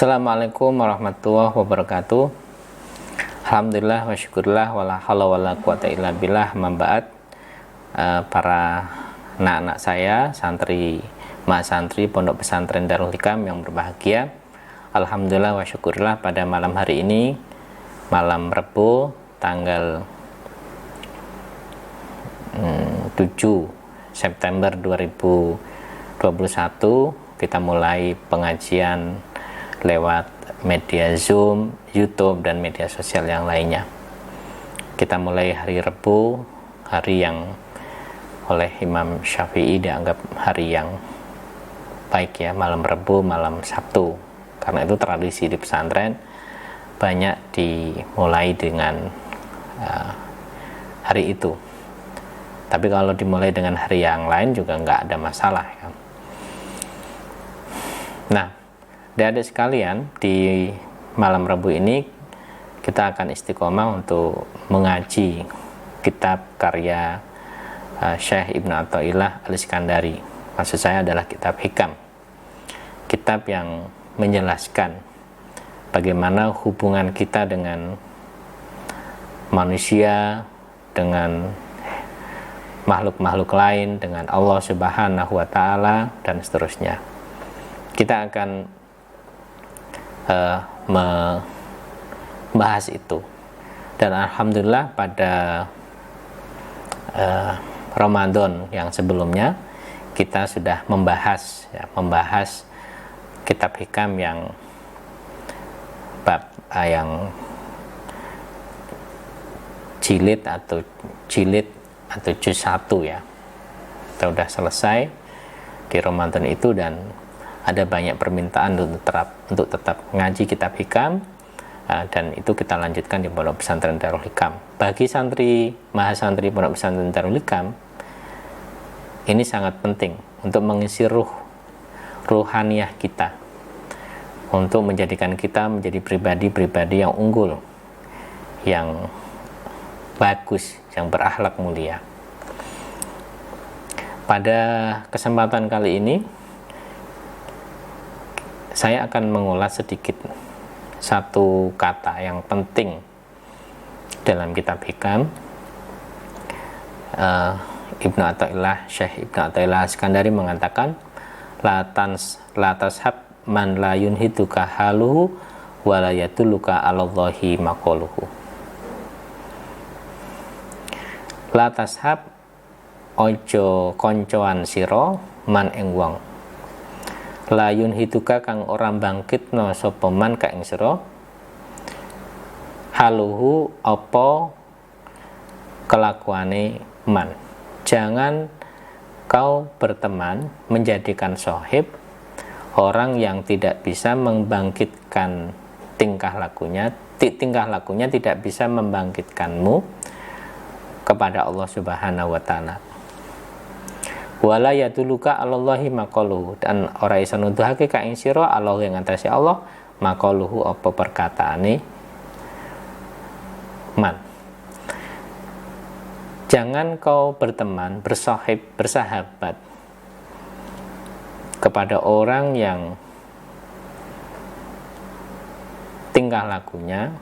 Assalamualaikum warahmatullahi wabarakatuh. Alhamdulillah wa syukurillah wala haula wala quwata illa billah. Mamba'at, para anak-anak saya, santri Pondok Pesantren Darul Hikam yang berbahagia. Alhamdulillah wa syukurillah, pada malam hari ini, malam Rabu tanggal 7 September 2021, kita mulai pengajian lewat media Zoom, YouTube, dan media sosial yang lainnya. Kita mulai hari Rabu, hari yang oleh Imam Syafi'i dianggap hari yang baik ya, malam Rabu, malam Sabtu. Karena itu tradisi di pesantren banyak dimulai dengan hari itu. Tapi kalau dimulai dengan hari yang lain juga nggak ada masalah ya. Nah, adik-adik sekalian, di malam Rabu ini kita akan istiqomah untuk mengaji kitab karya Syekh Ibnu Athaillah Al-Iskandari. Maksud saya adalah kitab Hikam, kitab yang menjelaskan bagaimana hubungan kita dengan manusia, dengan makhluk-makhluk lain, dengan Allah Subhanahu wa Ta'ala, dan seterusnya. Kita akan membahas itu, dan alhamdulillah pada Ramadan yang sebelumnya kita sudah membahas kitab Hikam yang bab yang jilid atau juz 1 ya. Kita sudah selesai di Ramadan itu, dan ada banyak permintaan untuk tetap ngaji kitab Hikam, dan itu kita lanjutkan di Pondok Pesantren Darul Hikam. Bagi santri mahasantri Pondok Pesantren Darul Hikam, ini sangat penting untuk mengisi ruhaniyah kita, untuk menjadikan kita menjadi pribadi-pribadi yang unggul, yang bagus, yang berakhlak mulia. Pada kesempatan kali ini saya akan mengulas sedikit satu kata yang penting dalam kitab Hikam. Ibnu Athaillah, Syekh Ibnu Athaillah Al-Iskandari mengatakan, la tashab man la yunhiduka haluhu wa la yadulluka 'alallahi maqaluhu. La tashab, ojo koncoan sira man ing wong layun hiduka kang orang bangkitno sapa man ka ing sira haluhu apa kelakuane man. Jangan kau berteman, menjadikan sohib orang yang tidak bisa membangkitkan tingkah lakunya tidak bisa membangkitkanmu kepada Allah Subhanahu wa Ta'ala. Wala yaduluka 'alallahi maqaluhu, dan ora isa nuduhake ka ing sira Allah ing atase Allah maqaluhu apa perkataane man. Jangan kau berteman, bersahabat kepada orang yang tingkah lakunya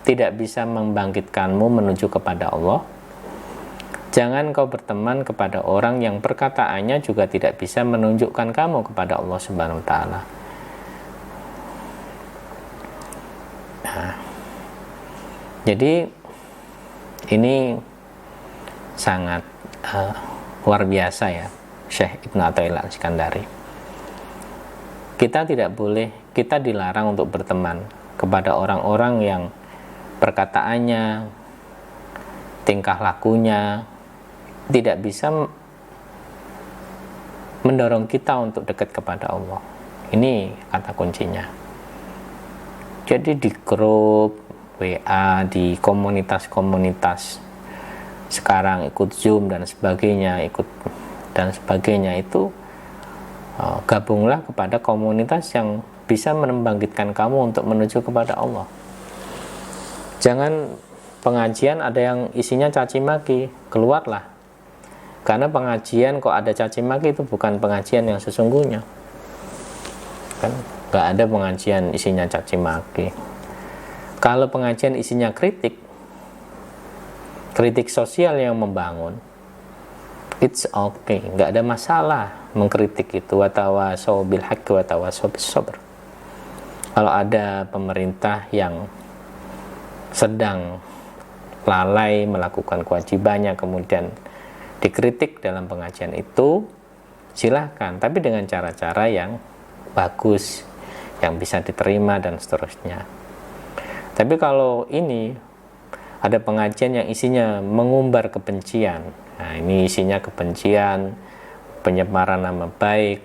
tidak bisa membangkitkanmu menuju kepada Allah. Jangan kau berteman kepada orang yang perkataannya juga tidak bisa menunjukkan kamu kepada Allah Subhanahu wa Ta'ala. Nah, jadi ini sangat luar biasa ya, Syekh Ibnu Athaillah Al-Iskandari. Kita dilarang untuk berteman kepada orang-orang yang perkataannya, tingkah lakunya tidak bisa mendorong kita untuk dekat kepada Allah. Ini kata kuncinya. Jadi di grup WA, di komunitas-komunitas sekarang ikut Zoom dan sebagainya, itu gabunglah kepada komunitas yang bisa membangkitkan kamu untuk menuju kepada Allah. Jangan pengajian ada yang isinya caci maki, keluarlah. Karena pengajian kok ada caci maki itu bukan pengajian yang sesungguhnya. Kan nggak ada pengajian isinya caci maki. Kalau pengajian isinya kritik sosial yang membangun, it's okay, nggak ada masalah mengkritik itu. Watawasau bil haqqi watawasau bis sabr. Kalau ada pemerintah yang sedang lalai melakukan kewajibannya kemudian dikritik dalam pengajian itu, silahkan, tapi dengan cara-cara yang bagus, yang bisa diterima dan seterusnya. Tapi kalau ini ada pengajian yang isinya mengumbar kebencian, nah ini isinya kebencian, penyebaran nama baik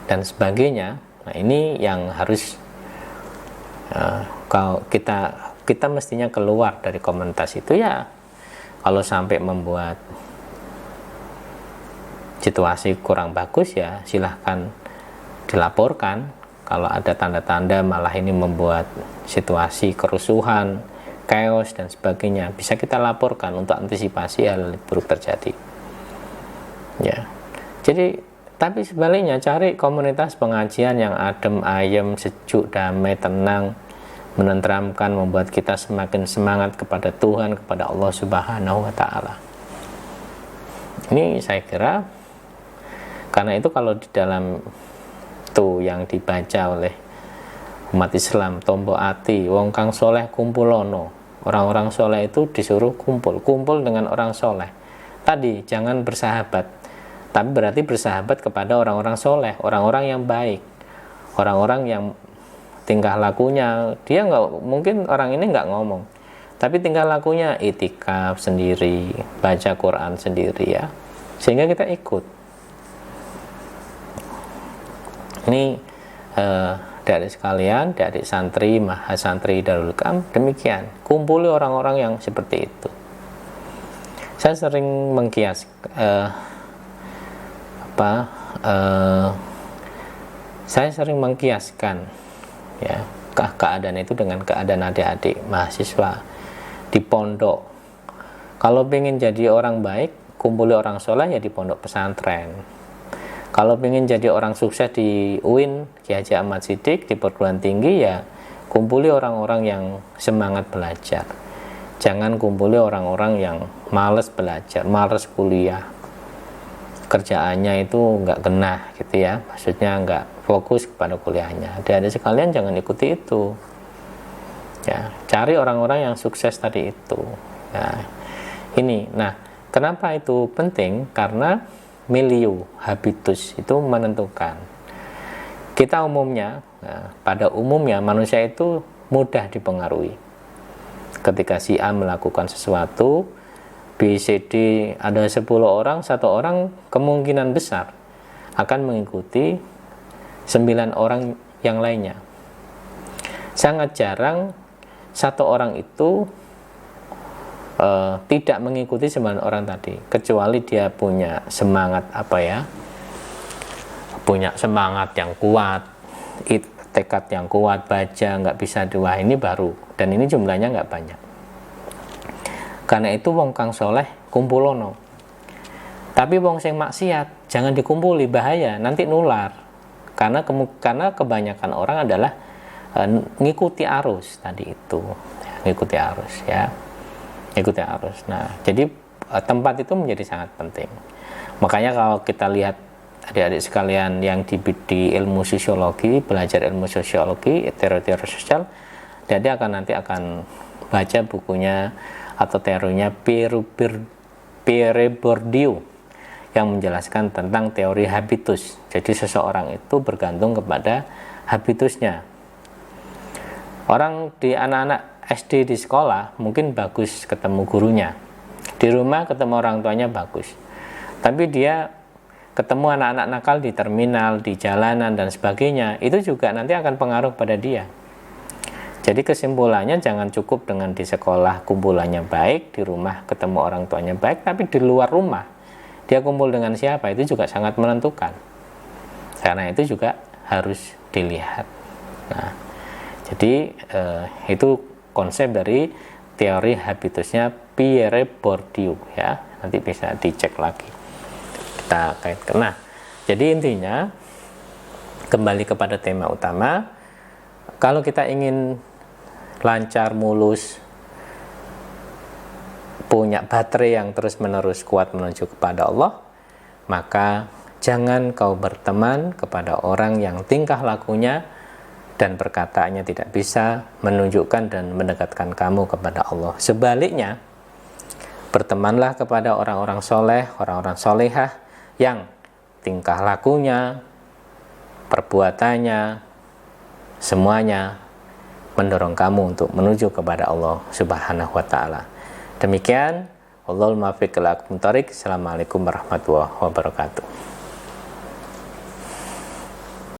dan sebagainya, nah ini yang harus kalau kita mestinya keluar dari komunitas itu ya. Kalau sampai membuat situasi kurang bagus ya silahkan dilaporkan. Kalau ada tanda-tanda malah ini membuat situasi kerusuhan, chaos dan sebagainya, bisa kita laporkan untuk antisipasi hal buruk terjadi. Ya. Jadi tapi sebaliknya cari komunitas pengajian yang adem ayem, sejuk, damai, tenang, menenteramkan, membuat kita semakin semangat kepada Tuhan, kepada Allah Subhanahu wa Ta'ala. Ini saya kira, karena itu kalau di dalam itu yang dibaca oleh umat Islam, tombo ati wong kang soleh kumpulono, orang-orang soleh itu disuruh kumpul dengan orang soleh. Tadi jangan bersahabat, tapi berarti bersahabat kepada orang-orang soleh, orang-orang yang baik, orang-orang yang tingkah lakunya, dia nggak mungkin orang ini nggak ngomong, tapi tingkah lakunya itikaf sendiri, baca Quran sendiri ya, sehingga kita ikut. Ini dari sekalian, dari santri, mahasantri Darul Qam, demikian, kumpuli orang-orang yang seperti itu. Saya sering mengkias saya sering mengkiaskan ya keadaan itu dengan keadaan adik-adik mahasiswa di pondok. Kalau pengen jadi orang baik, kumpuli orang soleh ya di pondok pesantren. Kalau pengen jadi orang sukses di UIN, Kiai Haji Ahmad Siddiq, di perguruan tinggi ya kumpuli orang-orang yang semangat belajar. Jangan kumpuli orang-orang yang malas belajar, malas kuliah, kerjaannya itu nggak kena gitu ya, maksudnya nggak fokus kepada kuliahnya. Adik-adik sekalian jangan ikuti itu ya, cari orang-orang yang sukses tadi itu ya. Ini, nah kenapa itu penting? Karena milieu, habitus itu menentukan. Kita umumnya, pada umumnya manusia itu mudah dipengaruhi. Ketika si A melakukan sesuatu, B, C, D, ada 10 orang, 1 orang kemungkinan besar akan mengikuti 9 orang yang lainnya. Sangat jarang 1 orang itu tidak mengikuti 9 orang tadi, kecuali dia punya semangat punya semangat yang kuat, tekad yang kuat, baca nggak bisa dua, ini baru, dan ini jumlahnya nggak banyak. Karena itu wong kang soleh kumpulono. Tapi wong sing maksiat jangan dikumpuli, bahaya, nanti nular. Karena kebanyakan orang adalah ngikuti arus tadi itu, ngikuti arus ya, ngikuti arus. Nah, jadi tempat itu menjadi sangat penting. Makanya kalau kita lihat adik-adik sekalian yang di ilmu sosiologi, belajar ilmu sosiologi, teori-teori sosial, dia nanti akan baca bukunya atau teorinya Pierre Bourdieu yang menjelaskan tentang teori habitus. Jadi seseorang itu bergantung kepada habitusnya. Orang di anak-anak SD di sekolah mungkin bagus ketemu gurunya, di rumah ketemu orang tuanya bagus, tapi dia ketemu anak-anak nakal di terminal, di jalanan dan sebagainya, itu juga nanti akan pengaruh pada dia. Jadi kesimpulannya jangan cukup dengan di sekolah kumpulannya baik, di rumah ketemu orang tuanya baik, tapi di luar rumah dia kumpul dengan siapa itu juga sangat menentukan. Karena itu juga harus dilihat. Nah, jadi itu konsep dari teori habitusnya Pierre Bourdieu ya. Nanti bisa dicek lagi. Kita kaitkan. Nah, jadi intinya kembali kepada tema utama. Kalau kita ingin lancar, mulus, punya baterai yang terus-menerus kuat menuju kepada Allah, maka jangan kau berteman kepada orang yang tingkah lakunya dan perkataannya tidak bisa menunjukkan dan mendekatkan kamu kepada Allah. Sebaliknya, bertemanlah kepada orang-orang soleh, orang-orang solehah yang tingkah lakunya, perbuatannya, semuanya mendorong kamu untuk menuju kepada Allah Subhanahu wa Ta'ala. Demikian, Wallahul muwaffiq ila aqwamit thoriq. Assalamualaikum warahmatullahi wabarakatuh.